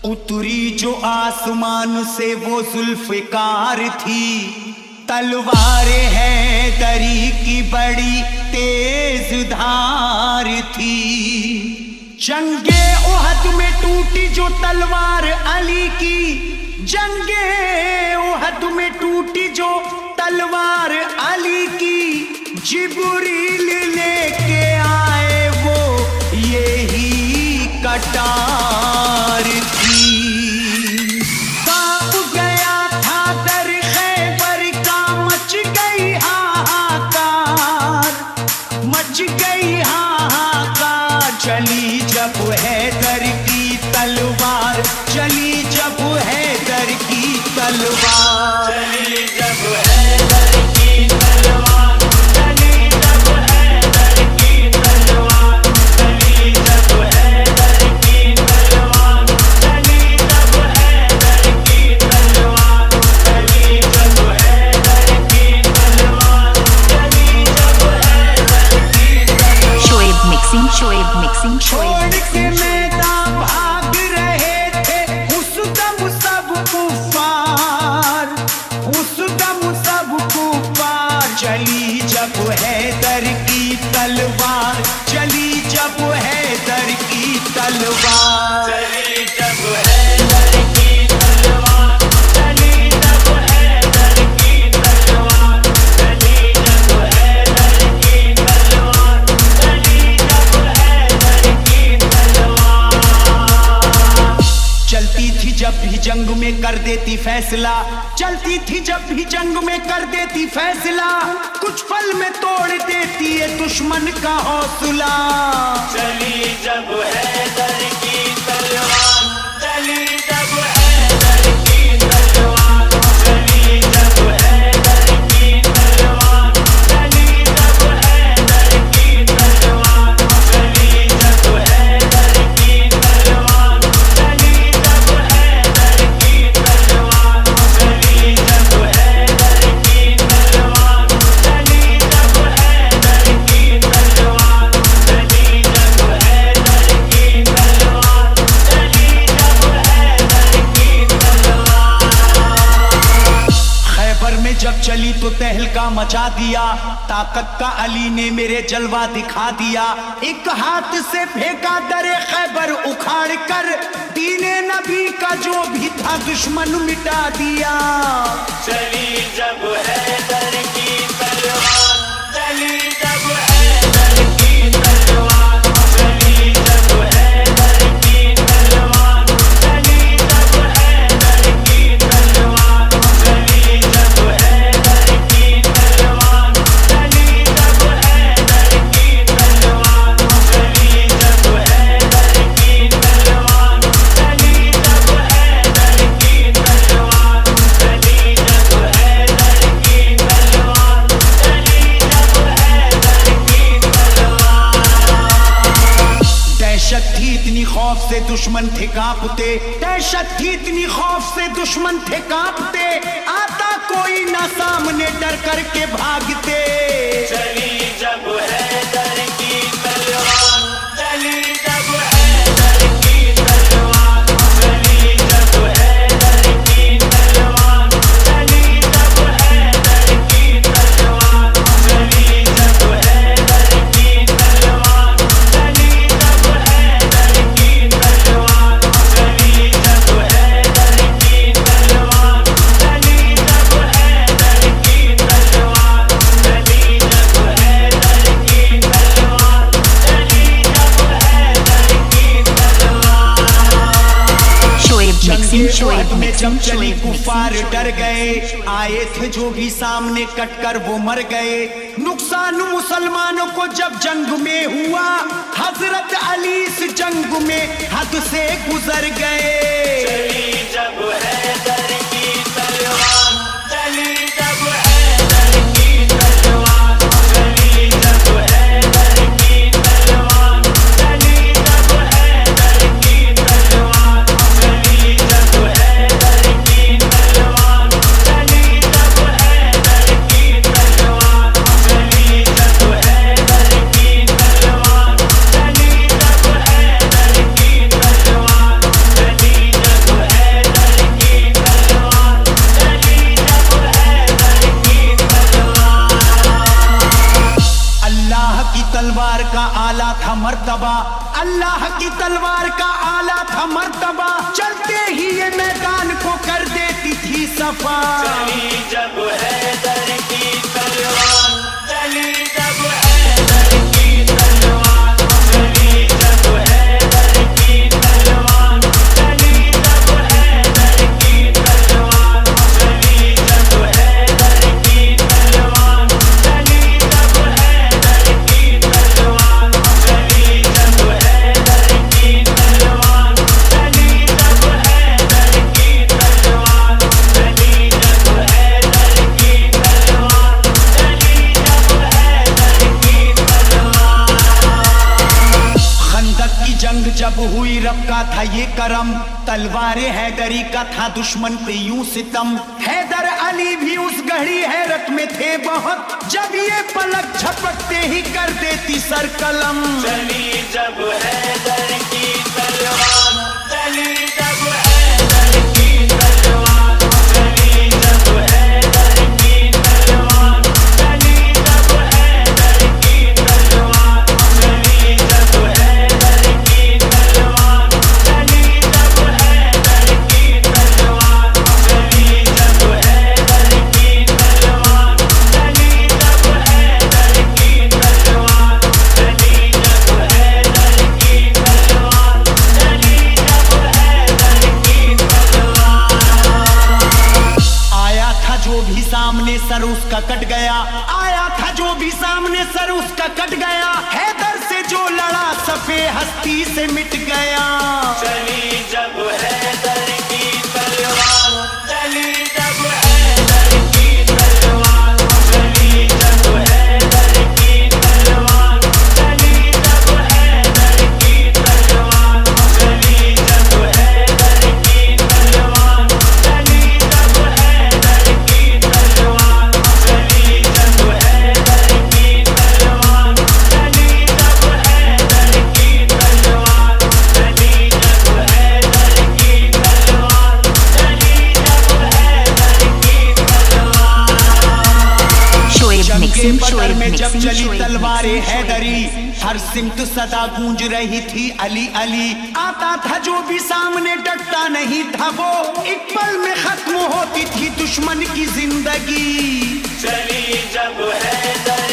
उतरी जो आसमान से वो जुल्फ़िकार थी, तलवार है दरी की बड़ी तेज धार थी। जंगे उहद में टूटी जो तलवार अली की, जंगे उहद में टूटी जो तलवार अली की, जिब्रील लेके आए वो यही कटार थी। कांप गया था दर खैबर का, मच गई हाहाकार, मच गई हाहाकार। चली जब हैदर की तलवार, चली जब हैदर की तलवार, चली जब हैदर की तलवार, चली जब हैदर की तलवार, चली जब हैदर की तलवार, चली जब हैदर की तलवार, चली जब हैदर की तलवार, चली जब हैदर की तलवार। शोएब मिक्सिंग, शोएब मिक्सिंग, छोड़ के मैदान भाग रहे थे उस दम सब कुफार, उस दम सब कुफार। चली जब हैदर की तलवार, चली जब हैदर की तलवार, चली जब हैदर की तलवार, चली जब हैदर की तलवार, चली जब हैदर की तलवार, चली जब हैदर की तलवार। चलती थी जब भी जंग में कर देती फैसला, चलती थी जब भी जंग में कर देती फैसला, कुछ पल में तोड़ देती है दुश्मन का हौसला। चली जब हैदर की तलवार, चली जब हैदर की तलवार, चली जब हैदर की तलवार, चली जब हैदर की तलवार, चली जब हैदर की तलवार, चली जब हैदर की तलवार, चली जब हैदर की तलवार, चली जब हैदर की तलवार, चली जब हैदर की तलवार, चली जब हैदर की तलवार। खैबर में जब चली तो तहलका मचा दिया, ताकत का अली ने मेरे जलवा दिखा दिया। एक हाथ से फेंका दरे खैबर उखाड़ कर, दीने नबी का जो भी था दुश्मन मिटा दिया। चली जब हैदर की तलवार, चली जब हैदर की तलवार, चली जब हैदर की तलवार, चली जब हैदर की तलवार, चली जब हैदर की तलवार, चली जब हैदर की तलवार, चली जब हैदर की तलवार, चली जब हैदर की तलवार, चली जब हैदर की तलवार, चली जब हैदर की तलवार। दहशत थी इतनी खौफ से दुश्मन थे कांपते, दहशत थी इतनी खौफ से दुश्मन थे कांपते, आता कोई ना सामने डर करके भागते। चली जब हैदर की तलवार, चली जब हैदर की तलवार, चली जब हैदर की तलवार, चली जब हैदर की तलवार, चली जब हैदर की तलवार, चली जब हैदर की तलवार, चली जब हैदर की तलवार, चली जब हैदर की तलवार, चली जब हैदर की तलवार, चली जब हैदर की तलवार। शोएब मिक्सिंग, शोएब में मिक्सिंग, जब चली शोएब कुफार मिक्सिंग। डर गए, आए थे जो भी सामने कटकर वो मर गए। नुकसान मुसलमानों को जब जंग में हुआ, हजरत अली इस जंग में हद से गुजर गए। चली जब हैदर की तलवार, चली जब हैदर की तलवार, चली जब हैदर की तलवार, चली जब हैदर की तलवार, चली जब हैदर की तलवार, चली जब हैदर की तलवार, चली जब हैदर की तलवार। तलवार का आला था मर्तबा, अल्लाह की तलवार का आला था मर्तबा, चलते ही ये मैदान को कर देती थी सफा। चली जब हैदर की तलवार, चली जब हैदर की तलवार, चली जब हैदर की तलवार, चली जब हैदर की तलवार, चली जब हैदर की तलवार, चली जब हैदर की तलवार, चली जब हैदर की तलवार, चली जब हैदर की तलवार, चली जब हैदर की तलवार, चली जब हैदर की तलवार। खंदक की जंग जब हुई रब का था ये करम, तलवारे हैदरी का था दुश्मन पे यूं सितम। हैदर अली भी उस गहरी हैरत में थे बहुत, जब ये पलक झपकते ही कर देती सर कलम। चली जब हैदर की तलवार, चली जब हैदर की तलवार, चली जब हैदर की तलवार, चली जब हैदर की तलवार, चली जब हैदर की तलवार, चली जब हैदर की तलवार, चली जब हैदर की तलवार, चली जब हैदर की तलवार, चली जब हैदर की तलवार, चली जब हैदर की तलवार। आया था जो भी सामने सर उसका कट गया, आया था जो भी सामने सर उसका कट गया, हैदर से जो लड़ा सफे हस्ती से मिट गया। चली जब हैदर की तलवार, चली जब हैदर की तलवार, चली जब हैदर की तलवार, चली जब हैदर की तलवार, चली जब हैदर की तलवार, चली जब हैदर की तलवार, चली जब हैदर की तलवार, चली जब हैदर की तलवार, चली जब हैदर की तलवार, चली जब हैदर की तलवार। शोएब जंगे मिक्सिंग, बदर शोएब में जब मिक्सिंग, चली शोएब तलवारे मिक्सिंग, शोएब हैदरी, मिक्सिंग। हर सिमत सदा गूंज रही थी अली अली। आता था जो भी सामने डटता नहीं था वो, एक पल में खत्म होती थी दुश्मन की जिंदगी। चली जब हैदर